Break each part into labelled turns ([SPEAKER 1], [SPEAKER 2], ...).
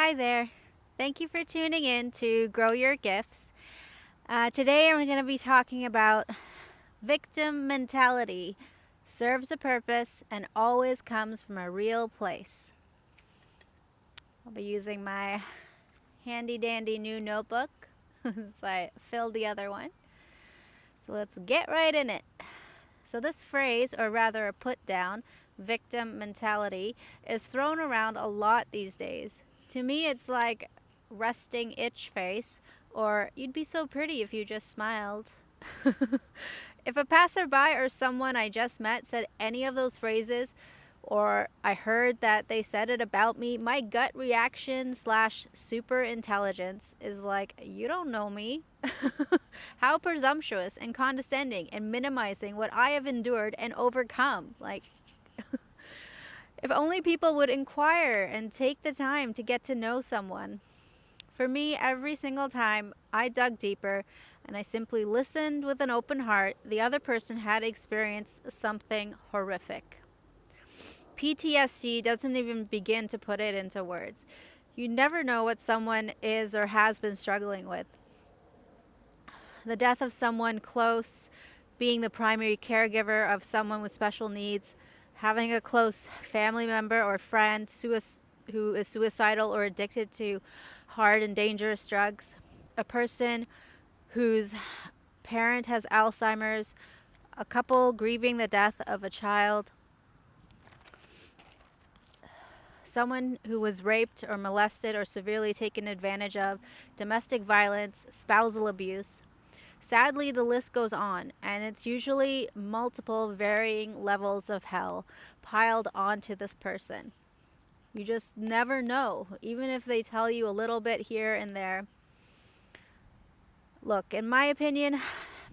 [SPEAKER 1] Hi there. Thank you for tuning in to Grow Your Gifts. Today I'm going to be talking about victim mentality serves a purpose and always comes from a real place. I'll be using my handy dandy new notebook so I filled the other one. So let's get right in it. So this phrase, or rather a put down, victim mentality, is thrown around a lot these days. To me, it's like resting itch face, or you'd be so pretty if you just smiled. If a passerby or someone I just met said any of those phrases, or I heard that they said it about me, my gut reaction slash super intelligence is like, you don't know me. How presumptuous and condescending and minimizing what I have endured and overcome. Like, if only people would inquire and take the time to get to know someone. For me, every single time I dug deeper and I simply listened with an open heart, the other person had experienced something horrific. PTSD doesn't even begin to put it into words. You never know what someone is or has been struggling with. The death of someone close, being the primary caregiver of someone with special needs, having a close family member or friend who is suicidal or addicted to hard and dangerous drugs, a person whose parent has Alzheimer's, a couple grieving the death of a child, someone who was raped or molested or severely taken advantage of, domestic violence, spousal abuse. Sadly, the list goes on, and it's usually multiple varying levels of hell piled onto this person. You just never know, even if they tell you a little bit here and there. Look, in my opinion,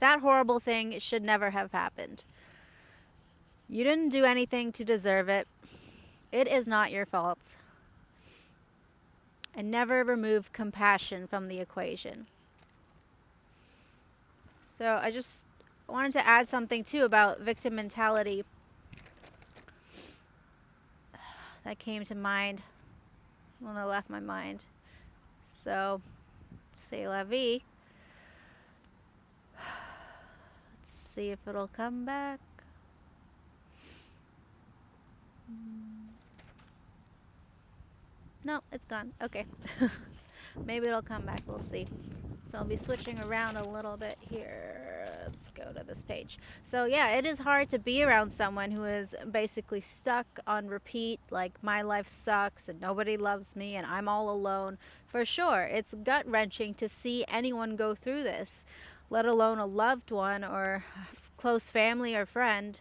[SPEAKER 1] that horrible thing should never have happened. You didn't do anything to deserve it. It is not your fault. And never remove compassion from the equation. So I just wanted to add something too about victim mentality that came to mind when I left my mind. So, c'est la vie. Let's see if it'll come back. No, it's gone. Okay. Maybe it'll come back. We'll see. So I'll be switching around a little bit here. Let's go to this page. So yeah, it is hard to be around someone who is basically stuck on repeat, like my life sucks and nobody loves me and I'm all alone. For sure, it's gut-wrenching to see anyone go through this, let alone a loved one or close family or friend.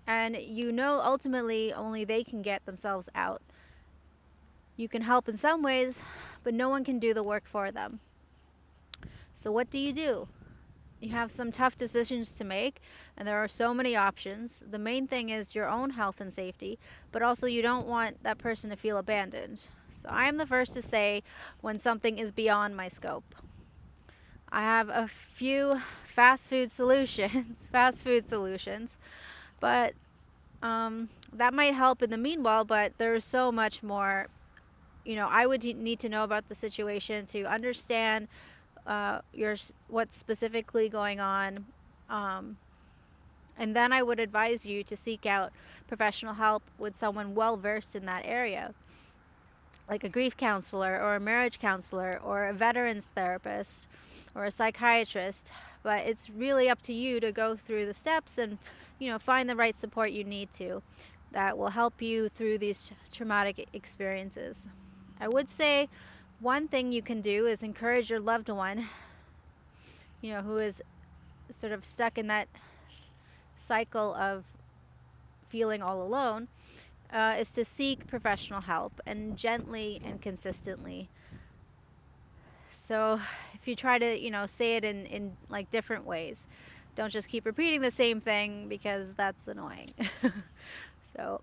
[SPEAKER 1] And you know ultimately only they can get themselves out. You can help in some ways, but no one can do the work for them. So what do? You have some tough decisions to make, and there are so many options. The main thing is your own health and safety, but also you don't want that person to feel abandoned. So I am the first to say when something is beyond my scope. I have a few fast food solutions, but that might help in the meanwhile, but there's so much more. I would need to know about the situation to understand what's specifically going on, and then I would advise you to seek out professional help with someone well versed in that area, like a grief counselor or a marriage counselor or a veterans therapist or a psychiatrist. But it's really up to you to go through the steps and find the right support you need to that will help you through these traumatic experiences. I would say one thing you can do is encourage your loved one, who is sort of stuck in that cycle of feeling all alone, is to seek professional help, and gently and consistently. So if you try to, say it in like different ways, don't just keep repeating the same thing because that's annoying. So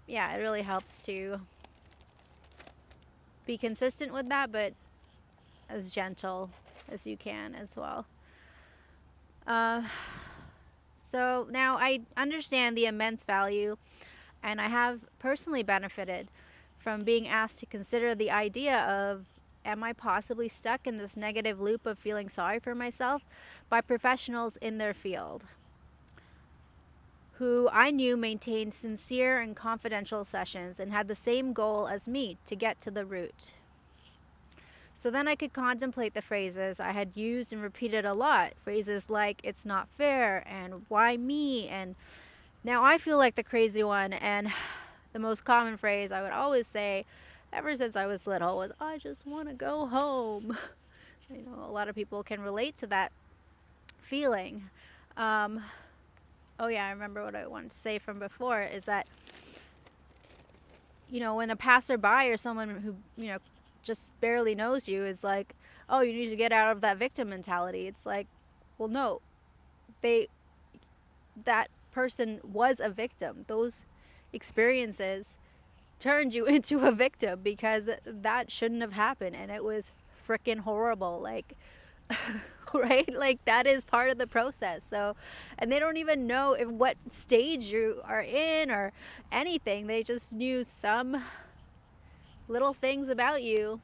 [SPEAKER 1] yeah, it really helps to be consistent with that, but as gentle as you can as well. So now I understand the immense value, and I have personally benefited from being asked to consider the idea of, am I possibly stuck in this negative loop of feeling sorry for myself, by professionals in their field who I knew maintained sincere and confidential sessions and had the same goal as me, to get to the root. So then I could contemplate the phrases I had used and repeated a lot. Phrases like, it's not fair, and why me? And now I feel like the crazy one, and the most common phrase I would always say ever since I was little was, I just want to go home. A lot of people can relate to that feeling. Oh yeah, I remember what I wanted to say from before is that, when a passerby or someone who, just barely knows you is like, oh, you need to get out of that victim mentality. It's like, well, no, that person was a victim. Those experiences turned you into a victim because that shouldn't have happened. And it was freaking horrible. Like, right? Like, that is part of the process. So, and they don't even know what stage you are in or anything. They just knew some little things about you.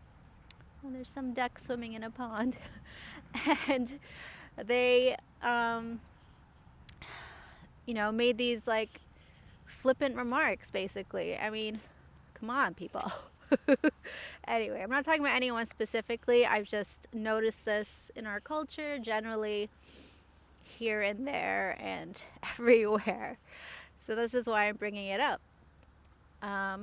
[SPEAKER 1] Well, there's some ducks swimming in a pond. And they, made these like flippant remarks, basically. I mean, come on, people. Anyway, I'm not talking about anyone specifically. I've just noticed this in our culture generally, here and there and everywhere. So this is why I'm bringing it up. I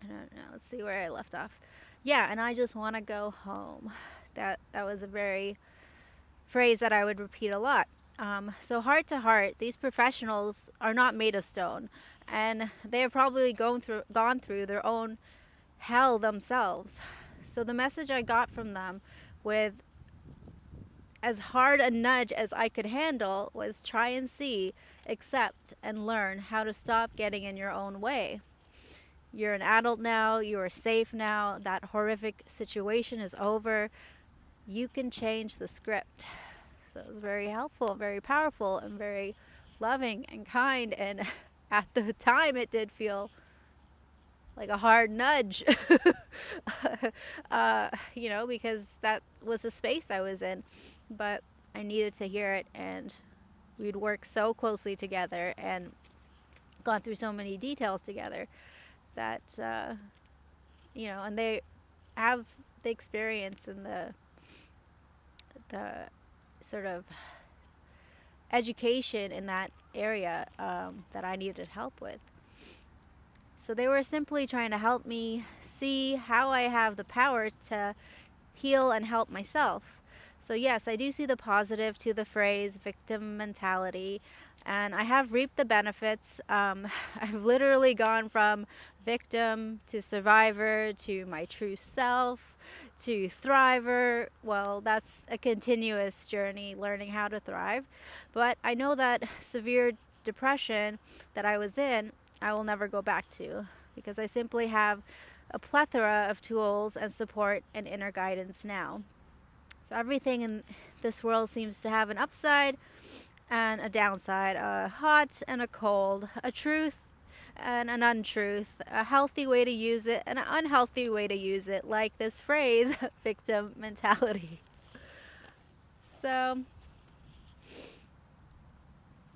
[SPEAKER 1] don't know. Let's see where I left off. Yeah, and I just want to go home. That was a very phrase that I would repeat a lot. So heart to heart, these professionals are not made of stone, and they have probably gone through their own hell themselves. So the message I got from them, with as hard a nudge as I could handle, was try and see, accept, and learn how to stop getting in your own way. You're an adult now, you are safe now, that horrific situation is over. You can change the script. So it was very helpful, very powerful, and very loving and kind. And at the time, it did feel like a hard nudge, because that was the space I was in. But I needed to hear it, and we'd worked so closely together and gone through so many details together that, and they have the experience and the sort of education in that area that I needed help with. So they were simply trying to help me see how I have the power to heal and help myself. So yes, I do see the positive to the phrase victim mentality, and I have reaped the benefits. I've literally gone from victim to survivor to my true self to thriver. Well, that's a continuous journey, learning how to thrive. But I know that severe depression that I was in, I will never go back to, because I simply have a plethora of tools and support and inner guidance now. So everything in this world seems to have an upside and a downside, a hot and a cold, a truth and an untruth, a healthy way to use it and an unhealthy way to use it, like this phrase, victim mentality. So,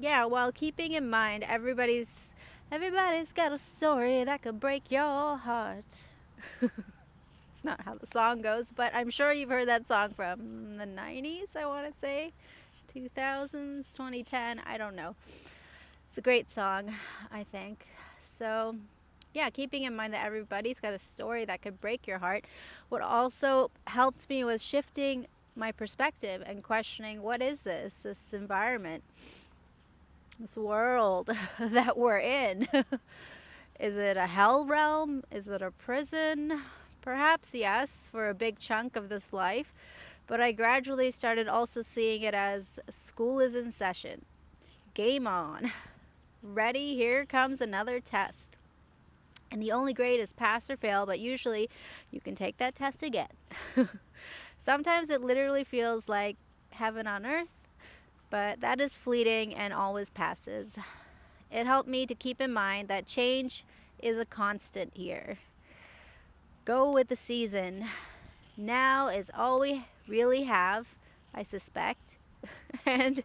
[SPEAKER 1] yeah, while keeping in mind everybody's got a story that could break your heart. It's not how the song goes, but I'm sure you've heard that song from the 90s, I want to say. 2000s, 2010, I don't know. It's a great song, I think. So, yeah, keeping in mind that everybody's got a story that could break your heart. What also helped me was shifting my perspective and questioning, what is this environment, this world that we're in? Is it a hell realm? Is it a prison? Perhaps yes, for a big chunk of this life. But I gradually started also seeing it as school is in session. Game on. Ready, here comes another test. And the only grade is pass or fail, but usually you can take that test again. Sometimes it literally feels like heaven on earth, but that is fleeting and always passes. It helped me to keep in mind that change is a constant here. Go with the season. Now is all we really have, I suspect. And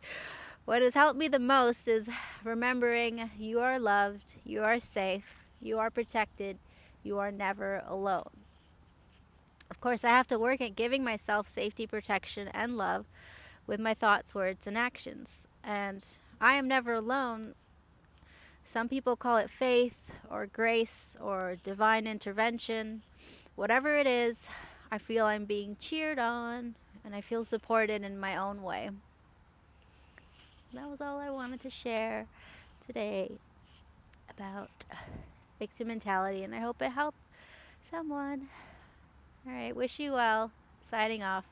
[SPEAKER 1] what has helped me the most is remembering you are loved, you are safe, you are protected, you are never alone. Of course, I have to work at giving myself safety, protection, and love with my thoughts, words, and actions. And I am never alone. Some people call it faith or grace or divine intervention. Whatever it is, I feel I'm being cheered on and I feel supported in my own way. That was all I wanted to share today about victim mentality, and I hope it helped someone. All right, wish you well. Signing off.